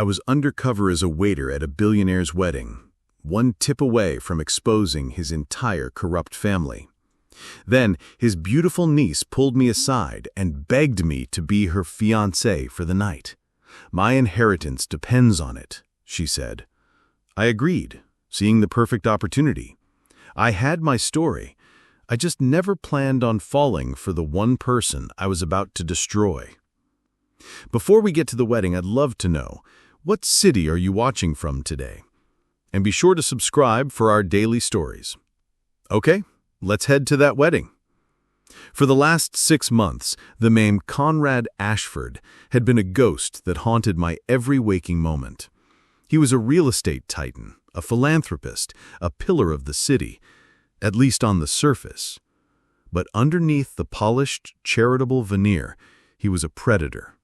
I was undercover as a waiter at a billionaire's wedding, one tip away from exposing his entire corrupt family. Then, his beautiful niece pulled me aside and begged me to be her fiancé for the night. "My inheritance depends on it," she said. I agreed, seeing the perfect opportunity. I had my story. I just never planned on falling for the one person I was about to destroy. Before we get to the wedding, I'd love to know, what city are you watching from today? And be sure to subscribe for our daily stories. Okay, let's head to that wedding. For the last 6 months, the name Conrad Ashford had been a ghost that haunted my every waking moment. He was a real estate titan, a philanthropist, a pillar of the city, at least on the surface. But underneath the polished, charitable veneer, he was a predator.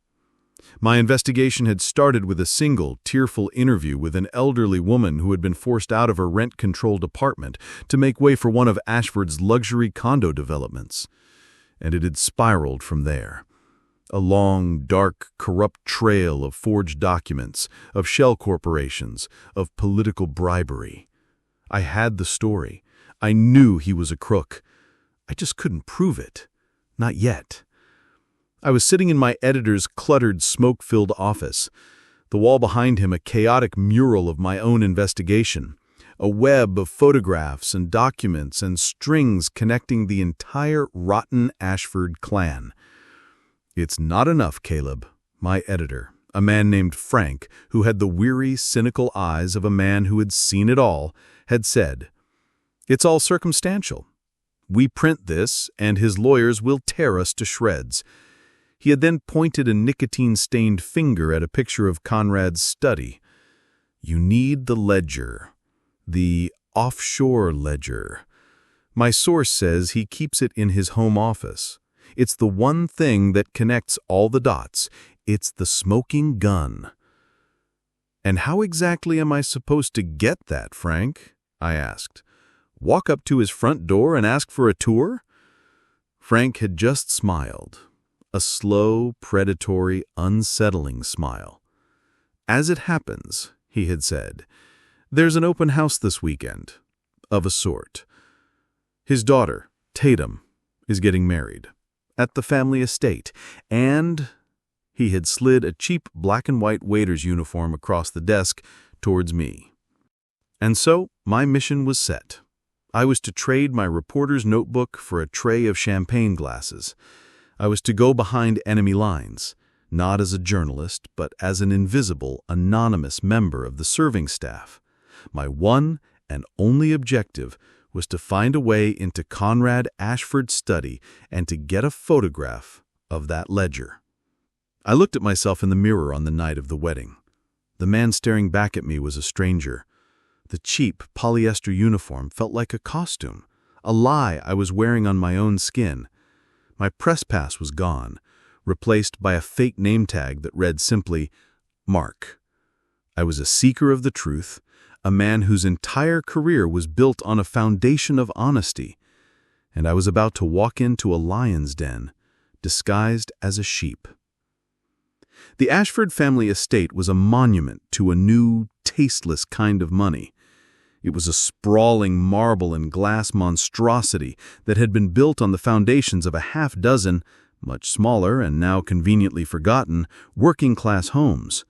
My investigation had started with a single, tearful interview with an elderly woman who had been forced out of her rent-controlled apartment to make way for one of Ashford's luxury condo developments. And it had spiraled from there. A long, dark, corrupt trail of forged documents, of shell corporations, of political bribery. I had the story. I knew he was a crook. I just couldn't prove it. Not yet. I was sitting in my editor's cluttered, smoke-filled office, the wall behind him a chaotic mural of my own investigation, a web of photographs and documents and strings connecting the entire rotten Ashford clan. "It's not enough, Caleb," my editor, a man named Frank, who had the weary, cynical eyes of a man who had seen it all, had said. "It's all circumstantial. We print this, and his lawyers will tear us to shreds." He had then pointed a nicotine-stained finger at a picture of Conrad's study. "You need the ledger. The offshore ledger. My source says he keeps it in his home office. It's the one thing that connects all the dots. It's the smoking gun." "And how exactly am I supposed to get that, Frank?" I asked. "Walk up to his front door and ask for a tour?" Frank had just smiled. A slow, predatory, unsettling smile. "As it happens," he had said, "there's an open house this weekend, of a sort. His daughter, Tatum, is getting married, at the family estate, and—" he had slid a cheap black-and-white waiter's uniform across the desk towards me. And so, my mission was set. I was to trade my reporter's notebook for a tray of champagne glasses. I was to go behind enemy lines, not as a journalist, but as an invisible, anonymous member of the serving staff. My one and only objective was to find a way into Conrad Ashford's study and to get a photograph of that ledger. I looked at myself in the mirror on the night of the wedding. The man staring back at me was a stranger. The cheap polyester uniform felt like a costume, a lie I was wearing on my own skin. My press pass was gone, replaced by a fake name tag that read simply, Mark. I was a seeker of the truth, a man whose entire career was built on a foundation of honesty, and I was about to walk into a lion's den, disguised as a sheep. The Ashford family estate was a monument to a new, tasteless kind of money. It was a sprawling marble and glass monstrosity that had been built on the foundations of a half-dozen, much smaller and now conveniently forgotten, working-class homes.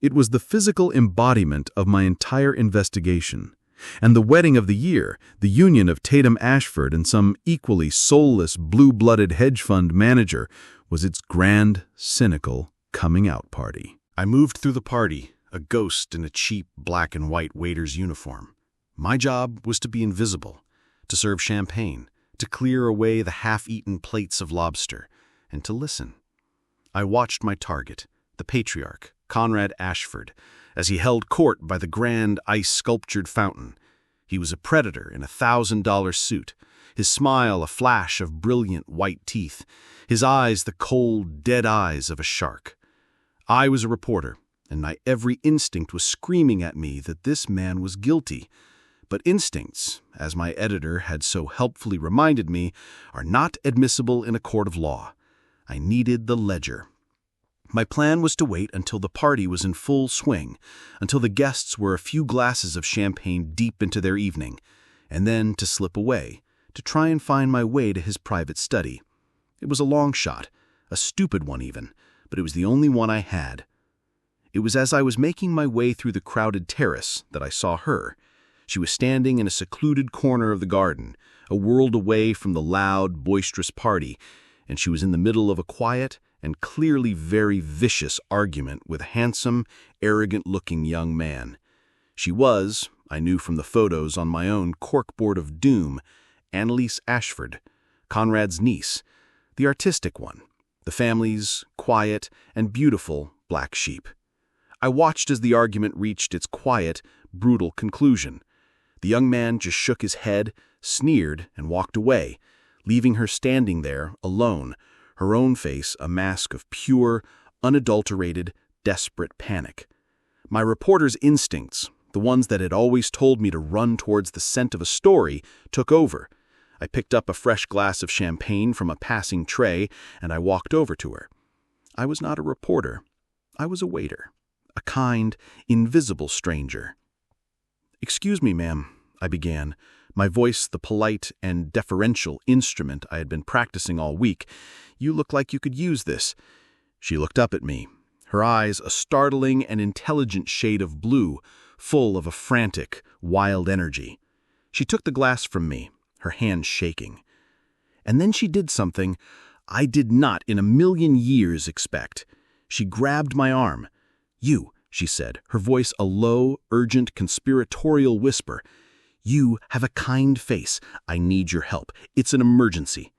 It was the physical embodiment of my entire investigation. And the wedding of the year, the union of Tatum Ashford and some equally soulless, blue-blooded hedge fund manager, was its grand, cynical coming-out party. I moved through the party, a ghost in a cheap black-and-white waiter's uniform. My job was to be invisible, to serve champagne, to clear away the half-eaten plates of lobster, and to listen. I watched my target, the patriarch, Conrad Ashford, as he held court by the grand ice-sculptured fountain. He was a predator in a $1,000 suit, his smile a flash of brilliant white teeth, his eyes the cold, dead eyes of a shark. I was a reporter, and my every instinct was screaming at me that this man was guilty. But instincts, as my editor had so helpfully reminded me, are not admissible in a court of law. I needed the ledger. My plan was to wait until the party was in full swing, until the guests were a few glasses of champagne deep into their evening, and then to slip away, to try and find my way to his private study. It was a long shot, a stupid one even, but it was the only one I had. It was as I was making my way through the crowded terrace that I saw her. She was standing in a secluded corner of the garden, a world away from the loud, boisterous party, and she was in the middle of a quiet and clearly very vicious argument with a handsome, arrogant-looking young man. She was, I knew from the photos on my own corkboard of doom, Annalise Ashford, Conrad's niece, the artistic one, the family's quiet and beautiful black sheep. I watched as the argument reached its quiet, brutal conclusion. The young man just shook his head, sneered, and walked away, leaving her standing there, alone, her own face a mask of pure, unadulterated, desperate panic. My reporter's instincts, the ones that had always told me to run towards the scent of a story, took over. I picked up a fresh glass of champagne from a passing tray, and I walked over to her. I was not a reporter. I was a waiter, a kind, invisible stranger. "Excuse me, ma'am," I began, my voice the polite and deferential instrument I had been practicing all week. "You look like you could use this." She looked up at me, her eyes a startling and intelligent shade of blue, full of a frantic, wild energy. She took the glass from me, her hand shaking. And then she did something I did not in a million years expect. She grabbed my arm. "You," she said, her voice a low, urgent, conspiratorial whisper. "You have a kind face. I need your help. It's an emergency."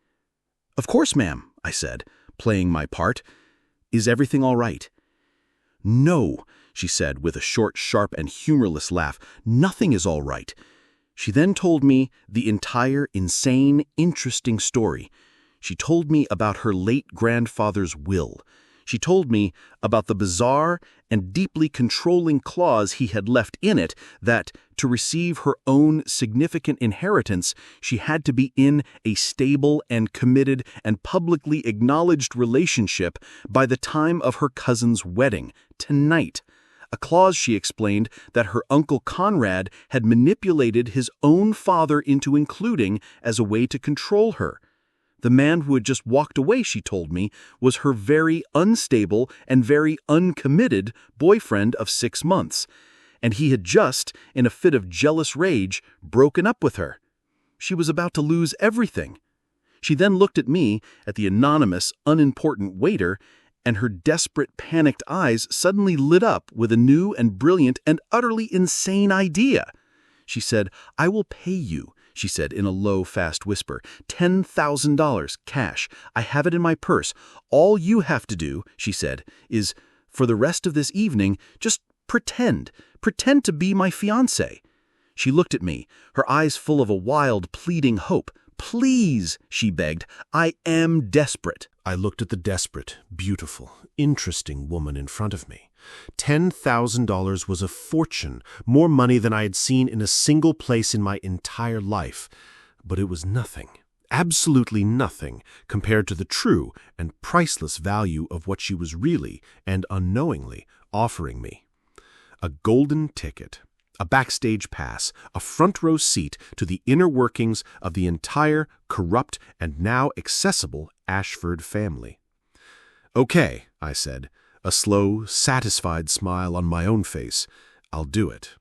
"Of course, ma'am," I said, playing my part. "Is everything all right?" "No," she said with a short, sharp, and humorless laugh. "Nothing is all right." She then told me the entire insane, interesting story. She told me about her late grandfather's will. She told me about the bizarre and deeply controlling clause he had left in it that, to receive her own significant inheritance, she had to be in a stable and committed and publicly acknowledged relationship by the time of her cousin's wedding, tonight. A clause, she explained, that her uncle Conrad had manipulated his own father into including as a way to control her. The man who had just walked away, she told me, was her very unstable and very uncommitted boyfriend of 6 months, and he had just, in a fit of jealous rage, broken up with her. She was about to lose everything. She then looked at me, at the anonymous, unimportant waiter, and her desperate, panicked eyes suddenly lit up with a new and brilliant and utterly insane idea. She said, "I will pay you," she said in a low, fast whisper, $10,000 cash. I have it in my purse. All you have to do," she said, "is, for the rest of this evening, just pretend to be my fiancé." She looked at me, her eyes full of a wild, pleading hope. "Please," she begged, "I am desperate." I looked at the desperate, beautiful, interesting woman in front of me. $10,000 was a fortune, more money than I had seen in a single place in my entire life. But it was nothing, absolutely nothing, compared to the true and priceless value of what she was really and unknowingly offering me. A golden ticket, a backstage pass, a front-row seat to the inner workings of the entire corrupt and now accessible Ashford family. "Okay," I said, a slow, satisfied smile on my own face. "I'll do it."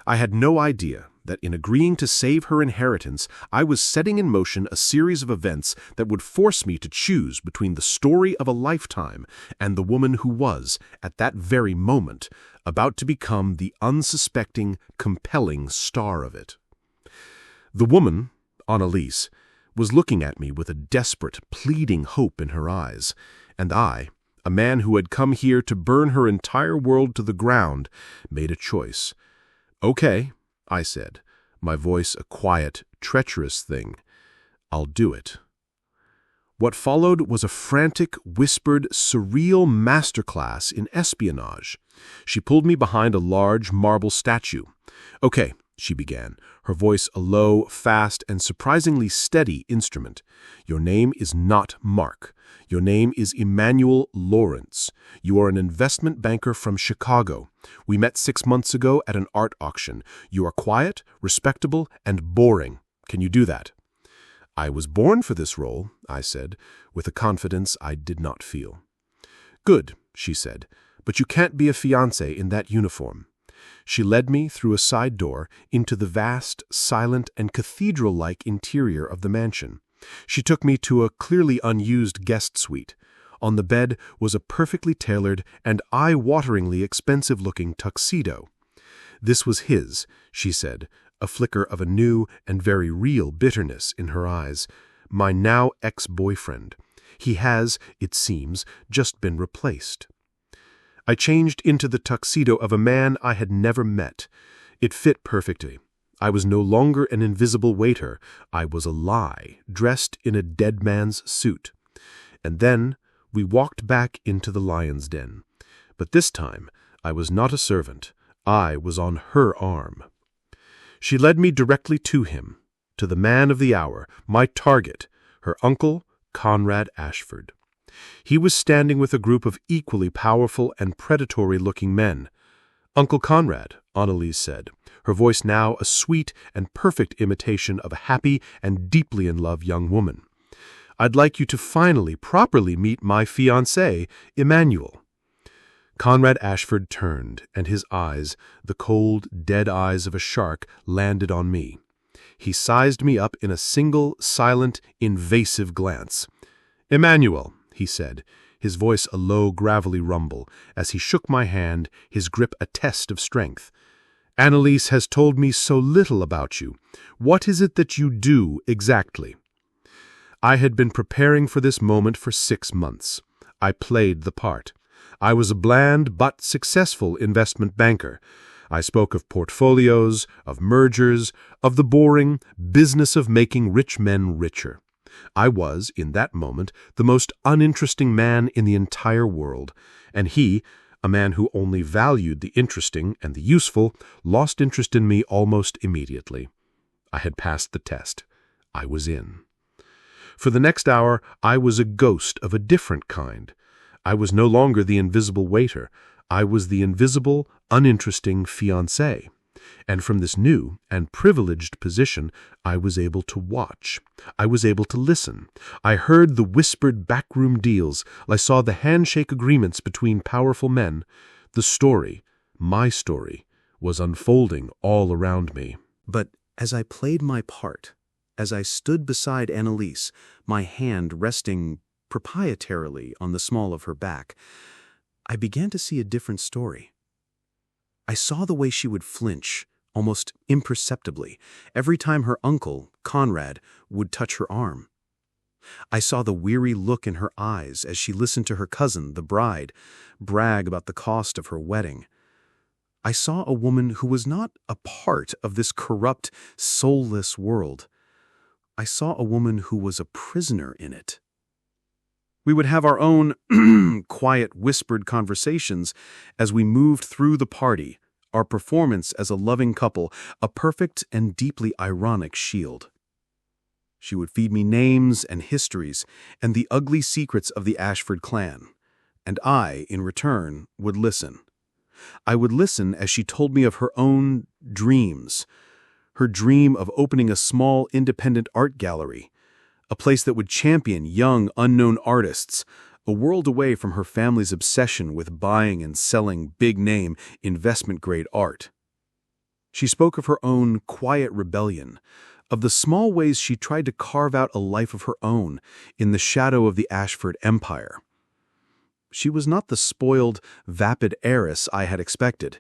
I had no idea that in agreeing to save her inheritance, I was setting in motion a series of events that would force me to choose between the story of a lifetime and the woman who was, at that very moment, about to become the unsuspecting, compelling star of it. The woman, Annalise, was looking at me with a desperate, pleading hope in her eyes, and I, a man who had come here to burn her entire world to the ground, made a choice. "Okay," I said, my voice a quiet, treacherous thing. "I'll do it." What followed was a frantic, whispered, surreal masterclass in espionage. She pulled me behind a large marble statue. "Okay," she began, her voice a low, fast, and surprisingly steady instrument. "Your name is not Mark. Your name is Emmanuel Lawrence. You are an investment banker from Chicago. We met 6 months ago at an art auction. You are quiet, respectable, and boring. Can you do that?" "I was born for this role," I said, with a confidence I did not feel. "Good," she said, "but you can't be a fiancé in that uniform." She led me through a side door into the vast, silent, and cathedral-like interior of the mansion. She took me to a clearly unused guest suite. On the bed was a perfectly tailored and eye-wateringly expensive-looking tuxedo. This was his, she said, a flicker of a new and very real bitterness in her eyes. "My now ex-boyfriend. He has, it seems, just been replaced." I changed into the tuxedo of a man I had never met. It fit perfectly. I was no longer an invisible waiter. I was a lie, dressed in a dead man's suit. And then we walked back into the lion's den. But this time I was not a servant. I was on her arm. She led me directly to him, to the man of the hour, my target, her uncle, Conrad Ashford. He was standing with a group of equally powerful and predatory-looking men. "Uncle Conrad," Annalise said, her voice now a sweet and perfect imitation of a happy and deeply in love young woman. "I'd like you to finally, properly meet my fiancé, Emmanuel." Conrad Ashford turned, and his eyes, the cold, dead eyes of a shark, landed on me. He sized me up in a single, silent, invasive glance. "Emmanuel," he said, his voice a low, gravelly rumble, as he shook my hand, his grip a test of strength. "Annalise has told me so little about you. What is it that you do exactly?" I had been preparing for this moment for 6 months. I played the part. I was a bland but successful investment banker. I spoke of portfolios, of mergers, of the boring business of making rich men richer. I was, in that moment, the most uninteresting man in the entire world, and he, a man who only valued the interesting and the useful, lost interest in me almost immediately. I had passed the test. I was in. For the next hour, I was a ghost of a different kind. I was no longer the invisible waiter. I was the invisible, uninteresting fiancé. And from this new and privileged position, I was able to watch. I was able to listen. I heard the whispered backroom deals. I saw the handshake agreements between powerful men. The story, my story, was unfolding all around me. But as I played my part, as I stood beside Annalise, my hand resting proprietarily on the small of her back, I began to see a different story. I saw the way she would flinch, almost imperceptibly, every time her uncle, Conrad, would touch her arm. I saw the weary look in her eyes as she listened to her cousin, the bride, brag about the cost of her wedding. I saw a woman who was not a part of this corrupt, soulless world. I saw a woman who was a prisoner in it. We would have our own quiet, whispered conversations as we moved through the party, our performance as a loving couple, a perfect and deeply ironic shield. She would feed me names and histories and the ugly secrets of the Ashford clan, and I, in return, would listen. I would listen as she told me of her own dreams, her dream of opening a small independent art gallery, a place that would champion young, unknown artists, a world away from her family's obsession with buying and selling big-name, investment-grade art. She spoke of her own quiet rebellion, of the small ways she tried to carve out a life of her own in the shadow of the Ashford empire. She was not the spoiled, vapid heiress I had expected.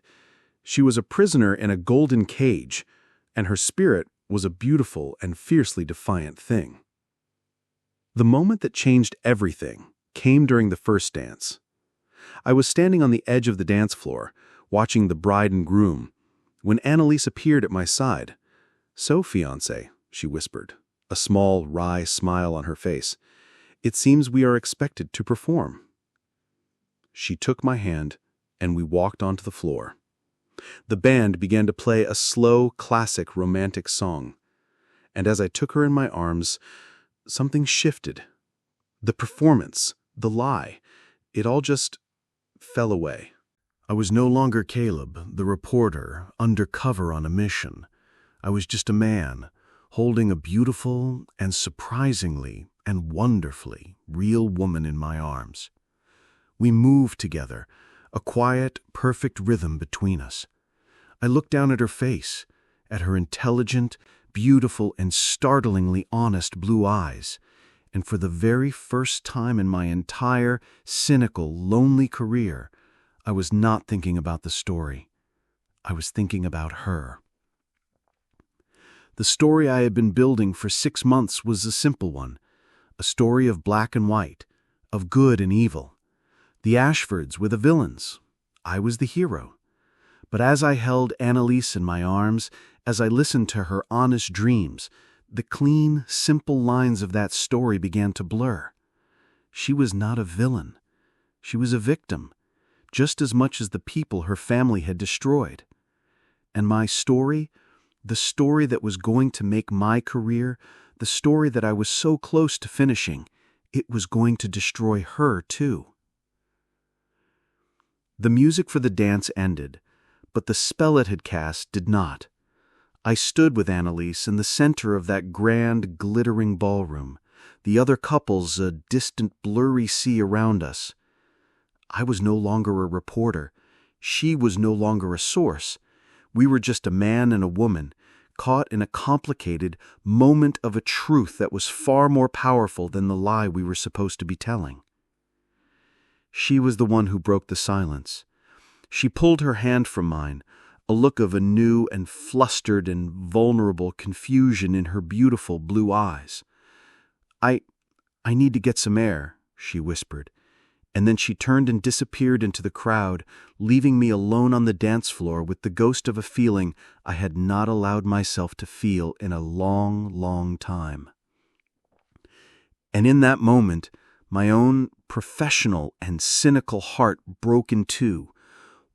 She was a prisoner in a golden cage, and her spirit was a beautiful and fiercely defiant thing. The moment that changed everything came during the first dance. I was standing on the edge of the dance floor, watching the bride and groom, when Annalise appeared at my side. "So, fiancé," she whispered, a small, wry smile on her face, "it seems we are expected to perform." She took my hand, and we walked onto the floor. The band began to play a slow, classic romantic song. And as I took her in my arms, something shifted. The performance, the lie, it all just fell away. I was no longer Caleb, the reporter, undercover on a mission. I was just a man, holding a beautiful and surprisingly and wonderfully real woman in my arms. We moved together, a quiet, perfect rhythm between us. I looked down at her face, at her intelligent, beautiful, and startlingly honest blue eyes, and for the very first time in my entire, cynical, lonely career, I was not thinking about the story. I was thinking about her. The story I had been building for 6 months was a simple one, a story of black and white, of good and evil. The Ashfords were the villains. I was the hero. But as I held Annalise in my arms, as I listened to her honest dreams, the clean, simple lines of that story began to blur. She was not a villain. She was a victim, just as much as the people her family had destroyed. And my story, the story that was going to make my career, the story that I was so close to finishing, it was going to destroy her too. The music for the dance ended, but the spell it had cast did not. I stood with Annalise in the center of that grand, glittering ballroom, the other couples a distant, blurry sea around us. I was no longer a reporter. She was no longer a source. We were just a man and a woman, caught in a complicated moment of a truth that was far more powerful than the lie we were supposed to be telling. She was the one who broke the silence. She pulled her hand from mine, a look of a new and flustered and vulnerable confusion in her beautiful blue eyes. I need to get some air," she whispered, and then she turned and disappeared into the crowd, leaving me alone on the dance floor with the ghost of a feeling I had not allowed myself to feel in a long, long time. And in that moment, my own professional and cynical heart broke in two.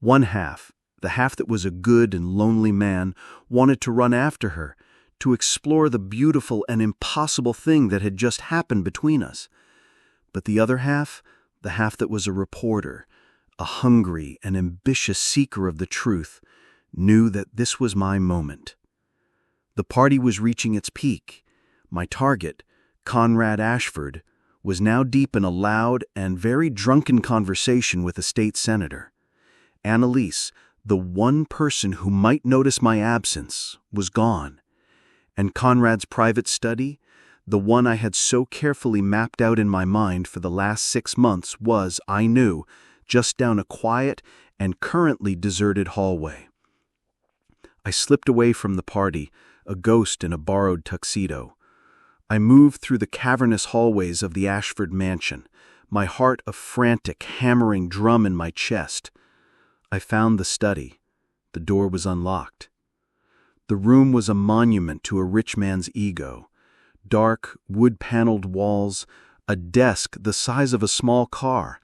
One half, the half that was a good and lonely man, wanted to run after her, to explore the beautiful and impossible thing that had just happened between us. But the other half, the half that was a reporter, a hungry and ambitious seeker of the truth, knew that this was my moment. The party was reaching its peak. My target, Conrad Ashford, was now deep in a loud and very drunken conversation with a state senator. Annalise, the one person who might notice my absence, was gone. And Conrad's private study, the one I had so carefully mapped out in my mind for the last 6 months, was, I knew, just down a quiet and currently deserted hallway. I slipped away from the party, a ghost in a borrowed tuxedo. I moved through the cavernous hallways of the Ashford mansion, my heart a frantic, hammering drum in my chest. I found the study. The door was unlocked. The room was a monument to a rich man's ego. Dark, wood-paneled walls, a desk the size of a small car,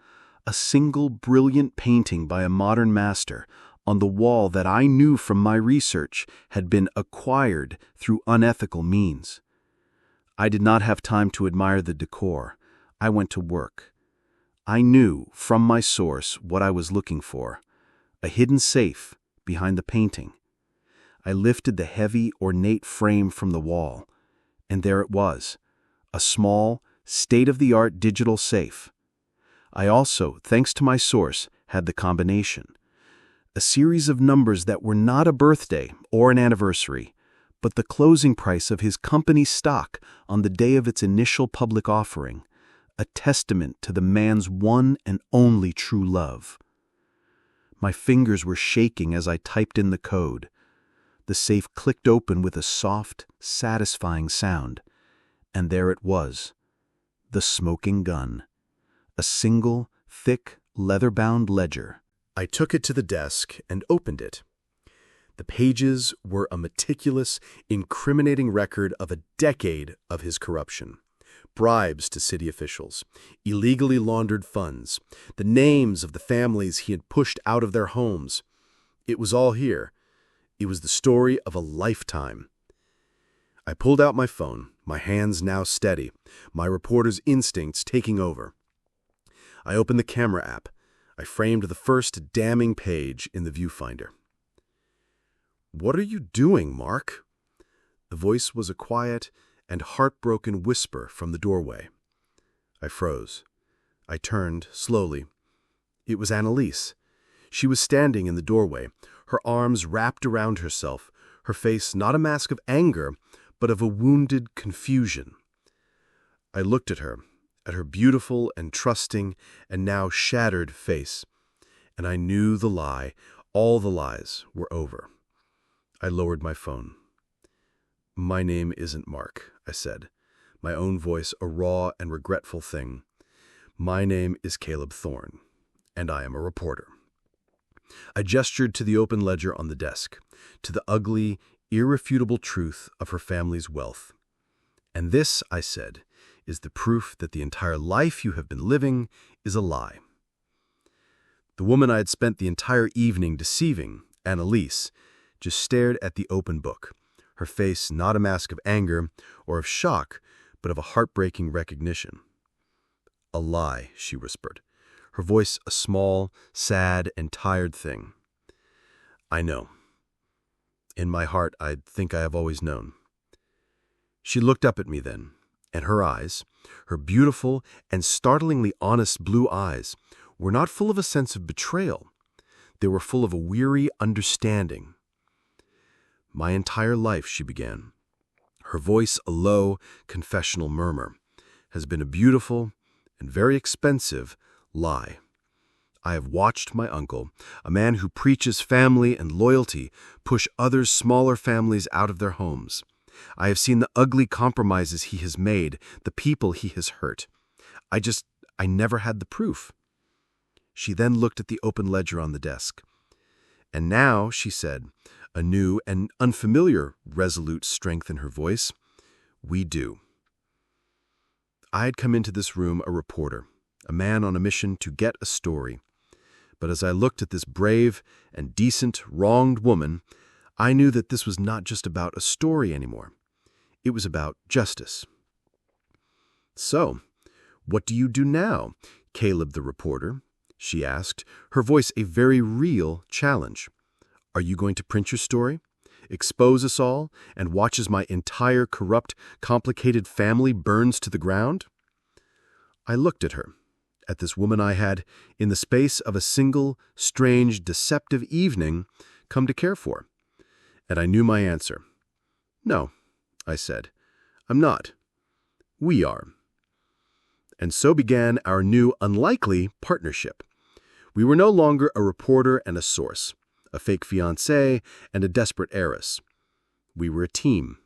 a single brilliant painting by a modern master on the wall that I knew from my research had been acquired through unethical means. I did not have time to admire the decor. I went to work. I knew from my source what I was looking for, a hidden safe behind the painting. I lifted the heavy, ornate frame from the wall, and there it was, a small, state-of-the-art digital safe. I also, thanks to my source, had the combination. A series of numbers that were not a birthday or an anniversary, but the closing price of his company's stock on the day of its initial public offering, a testament to the man's one and only true love. My fingers were shaking as I typed in the code. The safe clicked open with a soft, satisfying sound, and there it was, the smoking gun, a single, thick, leather-bound ledger. I took it to the desk and opened it. The pages were a meticulous, incriminating record of a decade of his corruption. Bribes to city officials, illegally laundered funds, the names of the families he had pushed out of their homes. It was all here. It was the story of a lifetime. I pulled out my phone, my hands now steady, my reporter's instincts taking over. I opened the camera app. I framed the first damning page in the viewfinder. "What are you doing, Mark?" The voice was a quiet and heartbroken whisper from the doorway. I froze. I turned, slowly. It was Annalise. She was standing in the doorway, her arms wrapped around herself, her face not a mask of anger, but of a wounded confusion. I looked at her beautiful and trusting and now shattered face, and I knew the lie, all the lies, were over. I lowered my phone. "My name isn't Mark," I said, my own voice a raw and regretful thing. "My name is Caleb Thorne, and I am a reporter." I gestured to the open ledger on the desk, to the ugly, irrefutable truth of her family's wealth. "And this," I said, "is the proof that the entire life you have been living is a lie." The woman I had spent the entire evening deceiving, Annalise, just stared at the open book, her face not a mask of anger or of shock, but of a heartbreaking recognition. "A lie," she whispered, her voice a small, sad, and tired thing. "I know. In my heart, I think I have always known." She looked up at me then, and her eyes, her beautiful and startlingly honest blue eyes, were not full of a sense of betrayal. They were full of a weary understanding. "My entire life," she began, her voice a low, confessional murmur, "has been a beautiful and very expensive lie. I have watched my uncle, a man who preaches family and loyalty, push others' smaller families out of their homes. I have seen the ugly compromises he has made, the people he has hurt. I never had the proof." She then looked at the open ledger on the desk. "And now," she said, a new and unfamiliar resolute strength in her voice, "we do." I had come into this room a reporter, a man on a mission to get a story. But as I looked at this brave and decent, wronged woman, I knew that this was not just about a story anymore. It was about justice. "So, what do you do now, Caleb the reporter?" she asked, her voice a very real challenge. "Are you going to print your story, expose us all, and watch as my entire corrupt, complicated family burns to the ground?" I looked at her, at this woman I had, in the space of a single, strange, deceptive evening, come to care for. And I knew my answer. "No," I said, "I'm not. We are." And so began our new, unlikely partnership. We were no longer a reporter and a source, a fake fiancé and a desperate heiress. We were a team.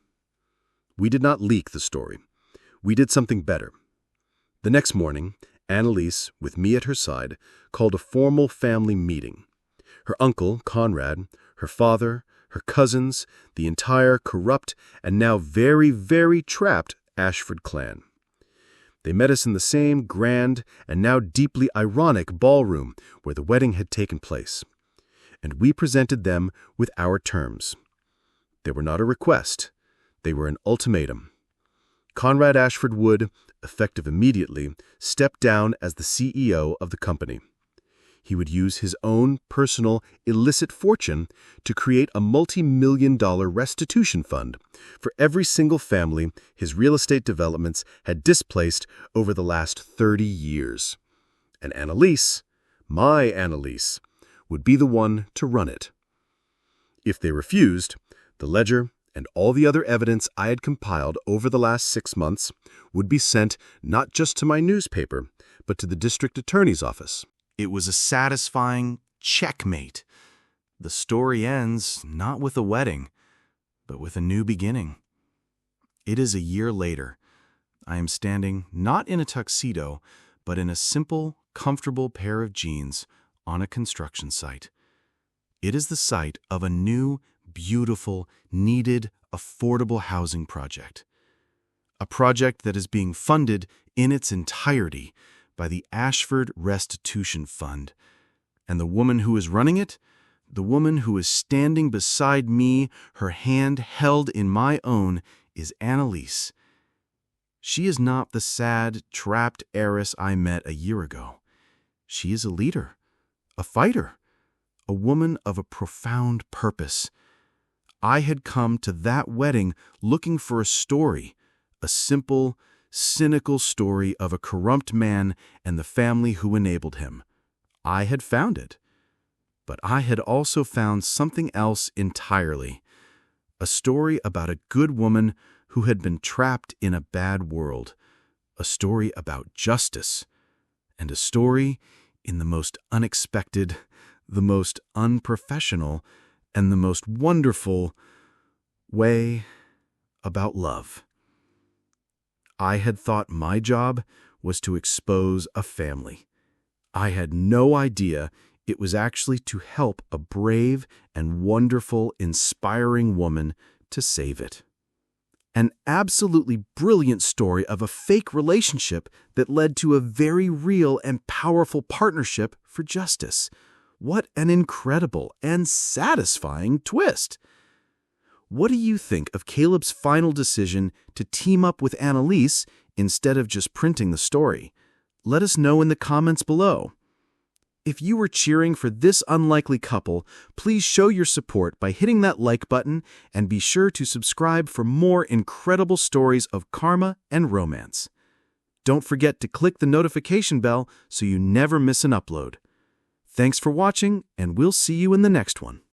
We did not leak the story. We did something better. The next morning, Annalise, with me at her side, called a formal family meeting. Her uncle, Conrad, her father, her cousins, the entire corrupt and now very, very trapped Ashford clan. They met us in the same grand and now deeply ironic ballroom where the wedding had taken place. And we presented them with our terms. They were not a request. They were an ultimatum. Conrad Ashford would, effective immediately, step down as the CEO of the company. He would use his own personal, illicit fortune to create a multi-million-dollar restitution fund for every single family his real estate developments had displaced over the last 30 years. And Annalise, my Annalise, would be the one to run it. If they refused, the ledger and all the other evidence I had compiled over the last 6 months would be sent not just to my newspaper, but to the district attorney's office. It was a satisfying checkmate. The story ends not with a wedding, but with a new beginning. It is a year later. I am standing not in a tuxedo, but in a simple, comfortable pair of jeans on a construction site. It is the site of a new, beautiful, needed, affordable housing project. A project that is being funded in its entirety by the Ashford Restitution Fund. And the woman who is running it? The woman who is standing beside me, her hand held in my own, is Annalise. She is not the sad, trapped heiress I met a year ago. She is a leader, a fighter, a woman of a profound purpose. I had come to that wedding looking for a story, a simple, cynical story of a corrupt man and the family who enabled him. I had found it. But I had also found something else entirely. A story about a good woman who had been trapped in a bad world. A story about justice. And a story in the most unexpected, the most unprofessional, and the most wonderful way about love. I had thought my job was to expose a family. I had no idea it was actually to help a brave and wonderful, inspiring woman to save it. An absolutely brilliant story of a fake relationship that led to a very real and powerful partnership for justice. What an incredible and satisfying twist! What do you think of Caleb's final decision to team up with Annalise instead of just printing the story? Let us know in the comments below. If you were cheering for this unlikely couple, please show your support by hitting that like button and be sure to subscribe for more incredible stories of karma and romance. Don't forget to click the notification bell so you never miss an upload. Thanks for watching, and we'll see you in the next one.